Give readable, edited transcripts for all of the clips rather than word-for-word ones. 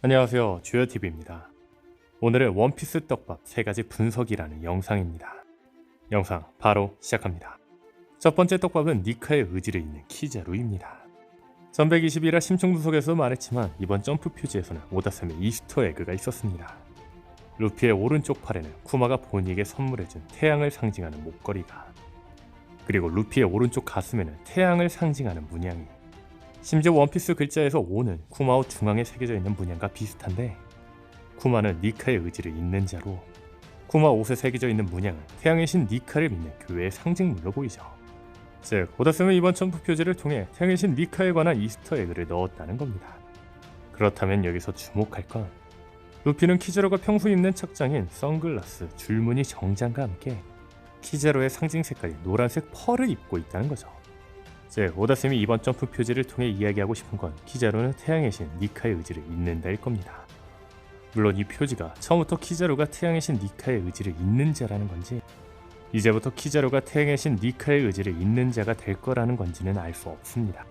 안녕하세요, 주요TV입니다. 오늘은 원피스 떡밥 3가지 분석이라는 영상입니다. 영상 바로 시작합니다. 첫 번째 떡밥은 니카의 의지를 잇는 키자루입니다. 1121화 심층 분석에서 말했지만 이번 점프 표지에서는 오다셈의 이스터 에그가 있었습니다. 루피의 오른쪽 팔에는 쿠마가 본인에게 선물해준 태양을 상징하는 목걸이가, 그리고 루피의 오른쪽 가슴에는 태양을 상징하는 문양이, 심지어 원피스 글자에서 5는 쿠마옷 중앙에 새겨져 있는 문양과 비슷한데, 쿠마는 니카의 의지를 잇는 자로 쿠마 옷에 새겨져 있는 문양은 태양의 신 니카를 믿는 교회의 상징물로 보이죠. 즉, 오다셈은 이번 점프 표지를 통해 태양의 신 니카에 관한 이스터 에그를 넣었다는 겁니다. 그렇다면 여기서 주목할 건 루피는 키자루가 평소 입는 착장인 선글라스, 줄무늬 정장과 함께 키자루의 상징 색깔인 노란색 펄을 입고 있다는 거죠. 즉, 오다셈이 이번 점프 표지를 통해 이야기하고 싶은 건 키자루는 태양의 신 니카의 의지를 잇는다일 겁니다. 물론 이 표지가 처음부터 키자루가 태양의 신 니카의 의지를 잇는 자라는 건지, 이제부터 키자루가 태양의 신 니카의 의지를 잇는 자가 될 거라는 건지는 알 수 없습니다.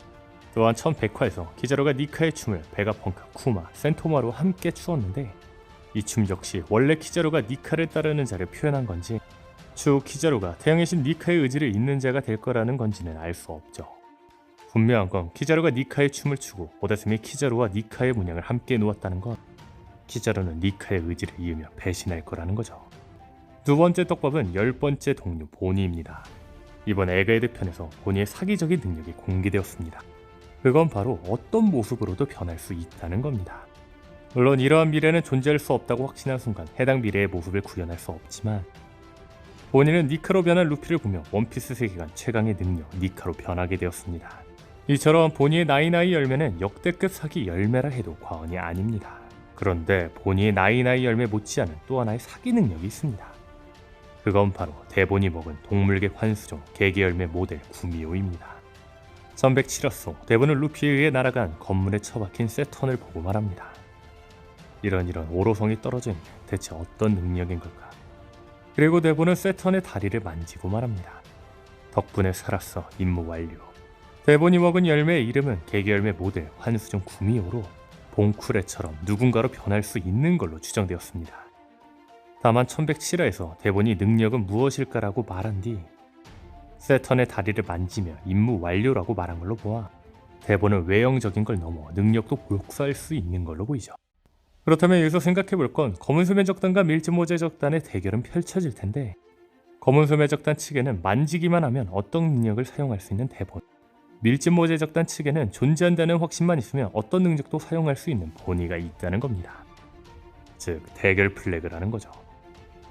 또한 1100화에서 키자루가 니카의 춤을 베가펑크, 쿠마, 센토마로 함께 추었는데, 이 춤 역시 원래 키자루가 니카를 따르는 자를 표현한 건지, 추후 키자루가 태양의 신 니카의 의지를 잇는 자가 될 거라는 건지는 알 수 없죠. 분명한 건 키자루가 니카의 춤을 추고 오다셈이 키자루와 니카의 문양을 함께 놓았다는 건 키자루는 니카의 의지를 이으며 배신할 거라는 거죠. 두 번째 떡밥은 10번째 동료 보니입니다. 이번 에그헤드 편에서 보니의 사기적인 능력이 공개되었습니다. 그건 바로 어떤 모습으로도 변할 수 있다는 겁니다. 물론 이러한 미래는 존재할 수 없다고 확신한 순간 해당 미래의 모습을 구현할 수 없지만, 보니는 니카로 변한 루피를 보며 원피스 세계관 최강의 능력 니카로 변하게 되었습니다. 이처럼 보니의 나이나이 열매는 역대급 사기 열매라 해도 과언이 아닙니다. 그런데 보니의 나이나이 열매 못지않은 또 하나의 사기 능력이 있습니다. 그건 바로 대본이 먹은 동물계 환수종 개개열매 모델 구미호입니다. 1107화 속 대본은 루피에 의해 날아간 건물에 처박힌 세턴을 보고 말합니다. 이런 오로성이 떨어져 있는 대체 어떤 능력인 걸까? 그리고 대본은 세턴의 다리를 만지고 말합니다. 덕분에 살았어, 임무 완료. 대본이 먹은 열매의 이름은 개개열매 모델 환수종 구미호로 봉쿠레처럼 누군가로 변할 수 있는 걸로 추정되었습니다. 다만 1107화에서 대본이 능력은 무엇일까라고 말한 뒤 세턴의 다리를 만지며 임무 완료라고 말한 걸로 보아 대본은 외형적인 걸 넘어 능력도 복사할 수 있는 걸로 보이죠. 그렇다면 여기서 생각해볼 건 검은소매 적단과 밀짚모자 적단의 대결은 펼쳐질 텐데, 검은소매 적단 측에는 만지기만 하면 어떤 능력을 사용할 수 있는 대본, 밀짚모자 적단 측에는 존재한다는 확신만 있으면 어떤 능력도 사용할 수 있는 보니가 있다는 겁니다. 즉, 대결 플래그라는 거죠.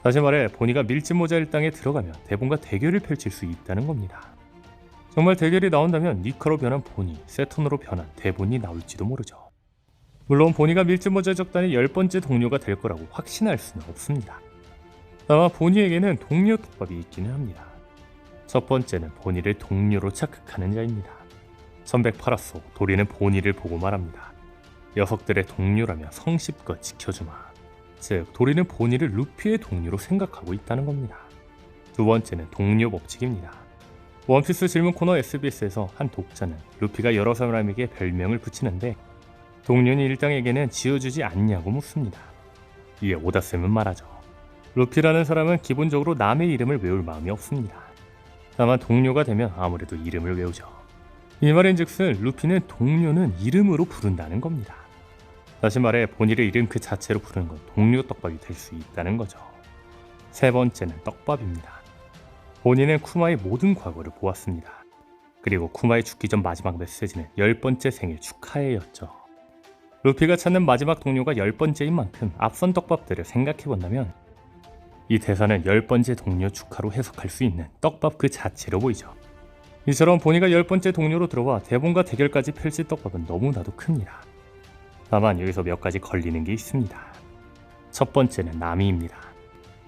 다시 말해 보니가 밀짚모자 일당에 들어가면 대본과 대결을 펼칠 수 있다는 겁니다. 정말 대결이 나온다면 니카로 변한 보니, 세턴으로 변한 대본이 나올지도 모르죠. 물론 보니가 밀짚모자 적단의 10번째 동료가 될 거라고 확신할 수는 없습니다. 다만 보니에게는 동료 떡밥이 있기는 합니다. 첫 번째는 보니를 동료로 착각하는 자입니다. 1108화 속 도리는 보니를 보고 말합니다. 녀석들의 동료라며 성실껏 지켜주마. 즉, 도리는 보니를 루피의 동료로 생각하고 있다는 겁니다. 두 번째는 동료 법칙입니다. 원피스 질문 코너 SBS에서 한 독자는 루피가 여러 사람에게 별명을 붙이는데 동료인 일당에게는 지어주지 않냐고 묻습니다. 이에 오다셈은 말하죠. 루피라는 사람은 기본적으로 남의 이름을 외울 마음이 없습니다. 다만 동료가 되면 아무래도 이름을 외우죠. 이 말인즉슨 루피는 동료는 이름으로 부른다는 겁니다. 다시 말해 보니를 이름 그 자체로 부르는 건 동료 떡밥이 될 수 있다는 거죠. 세 번째는 떡밥입니다. 보니는 쿠마의 모든 과거를 보았습니다. 그리고 쿠마의 죽기 전 마지막 메시지는 10번째 생일 축하해였죠. 루피가 찾는 마지막 동료가 10번째인 만큼 앞선 떡밥들을 생각해본다면 이 대사는 10번째 동료 축하로 해석할 수 있는 떡밥 그 자체로 보이죠. 이처럼 보니가 10번째 동료로 들어와 대본과 대결까지 펼칠 떡밥은 너무나도 큽니다. 다만 여기서 몇 가지 걸리는 게 있습니다. 첫 번째는 나미입니다.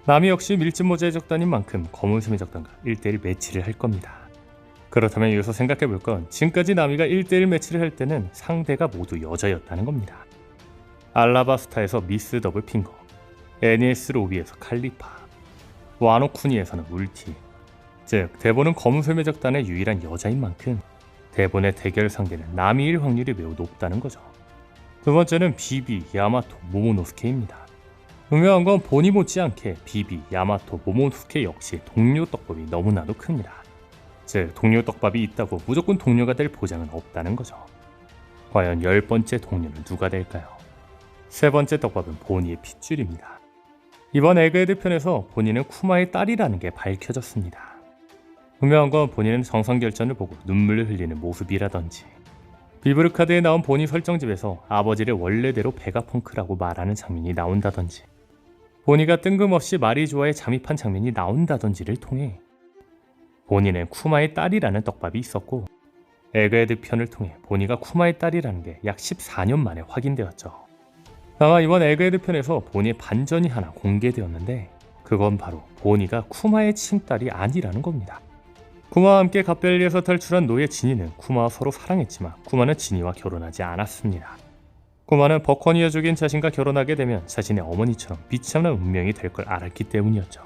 나미 역시 밀짚모자의 적단인 만큼 검은소매 적단과 1대1 매치를 할 겁니다. 그렇다면 여기서 생각해볼 건 지금까지 나미가 1대1 매치를 할 때는 상대가 모두 여자였다는 겁니다. 알라바스타에서 미스 더블핑거, NES 로비에서 칼리파, 와노쿠니에서는 울티. 즉, 대본은 검은소매 적단의 유일한 여자인 만큼 대본의 대결 상대는 나미일 확률이 매우 높다는 거죠. 두 번째는 비비, 야마토, 모모노스케입니다. 분명한 건 보니 못지않게 비비, 야마토, 모모노스케 역시 동료 떡밥이 너무나도 큽니다. 즉 동료 떡밥이 있다고 무조건 동료가 될 보장은 없다는 거죠. 과연 10번째 동료는 누가 될까요? 세 번째 떡밥은 보니의 핏줄입니다. 이번 에그헤드 편에서 보니는 쿠마의 딸이라는 게 밝혀졌습니다. 분명한 건 보니는 정상결전을 보고 눈물을 흘리는 모습이라든지, 비브르카드에 나온 보니 설정집에서 아버지를 원래대로 베가펑크라고 말하는 장면이 나온다든지, 보니가 뜬금없이 마리조아에 잠입한 장면이 나온다든지를 통해 보니는 쿠마의 딸이라는 떡밥이 있었고, 에그헤드 편을 통해 보니가 쿠마의 딸이라는 게 약 14년 만에 확인되었죠. 다만 이번 에그헤드 편에서 보니의 반전이 하나 공개되었는데, 그건 바로 보니가 쿠마의 친딸이 아니라는 겁니다. 쿠마와 함께 갑벨리에서 탈출한 노예 지니는 쿠마와 서로 사랑했지만 쿠마는 지니와 결혼하지 않았습니다. 쿠마는 버커니어족인 자신과 결혼하게 되면 자신의 어머니처럼 비참한 운명이 될 걸 알았기 때문이었죠.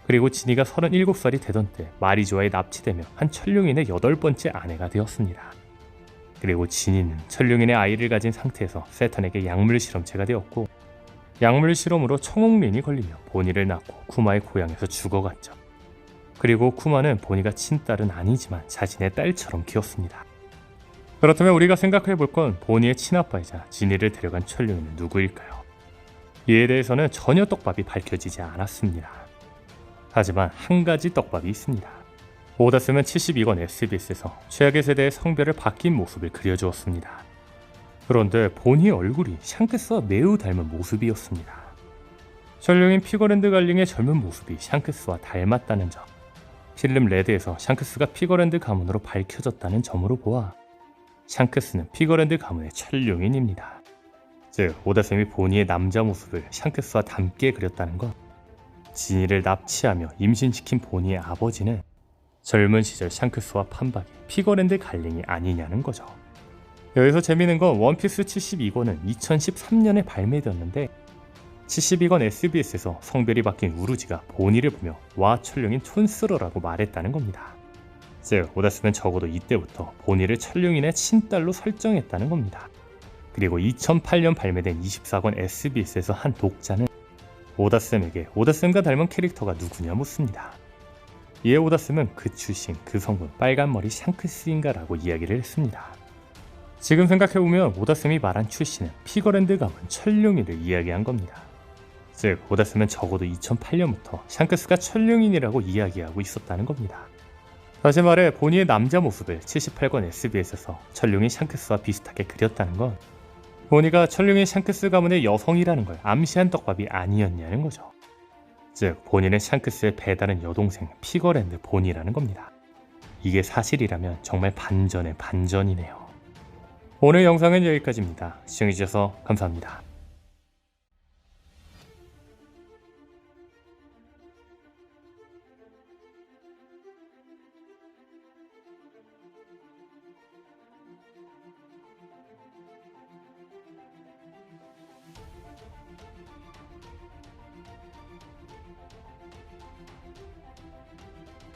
그리고 지니가 37살이 되던 때 마리조아에 납치되며 한 천룡인의 8번째 아내가 되었습니다. 그리고 지니는 천룡인의 아이를 가진 상태에서 세턴에게 약물 실험체가 되었고, 약물 실험으로 청홍린이 걸리며 보니를 낳고 쿠마의 고향에서 죽어갔죠. 그리고 쿠마는 보니가 친딸은 아니지만 자신의 딸처럼 키웠습니다. 그렇다면 우리가 생각해 볼 건 보니의 친아빠이자 지니를 데려간 천룡인은 누구일까요? 이에 대해서는 전혀 떡밥이 밝혀지지 않았습니다. 하지만 한 가지 떡밥이 있습니다. 오다스는 72권 SBS에서 최악의 세대의 성별을 바뀐 모습을 그려주었습니다. 그런데 보니의 얼굴이 샹크스와 매우 닮은 모습이었습니다. 천룡인 피거랜드 갈링의 젊은 모습이 샹크스와 닮았다는 점, 필름 레드에서 샹크스가 피거랜드 가문으로 밝혀졌다는 점으로 보아 샹크스는 피거랜드 가문의 천룡인입니다. 즉 오다쌤이 보니의 남자 모습을 샹크스와 닮게 그렸다는 것, 지니를 납치하며 임신시킨 보니의 아버지는 젊은 시절 샹크스와 판박이 피거랜드 갈링이 아니냐는 거죠. 여기서 재미있는 건 원피스 72권은 2013년에 발매되었는데 72권 SBS에서 성별이 바뀐 우루지가 보니를 보며 와 천룡인 촌스러라고 말했다는 겁니다. 즉 오다스는 적어도 이때부터 보니를 천룡인의 친딸로 설정했다는 겁니다. 그리고 2008년 발매된 24권 SBS에서 한 독자는 오다쌤에게 오다쌤과 닮은 캐릭터가 누구냐 묻습니다. 이에 오다쌤은 그 출신, 그 성분, 빨간머리 샹크스인가 라고 이야기를 했습니다. 지금 생각해보면 오다쌤이 말한 출신은 피거랜드 가문 천룡인을 이야기한 겁니다. 즉 오다쌤은 적어도 2008년부터 샹크스가 천룡인이라고 이야기하고 있었다는 겁니다. 다시 말해 보니의 남자 모습을 78권 SBS에서 천룡인 샹크스와 비슷하게 그렸다는 건 보니가 천룡인 샹크스 가문의 여성이라는 걸 암시한 떡밥이 아니었냐는 거죠. 즉 보니는 샹크스의 배다른 여동생 피거랜드 보니라는 겁니다. 이게 사실이라면 정말 반전의 반전이네요. 오늘 영상은 여기까지입니다. 시청해주셔서 감사합니다.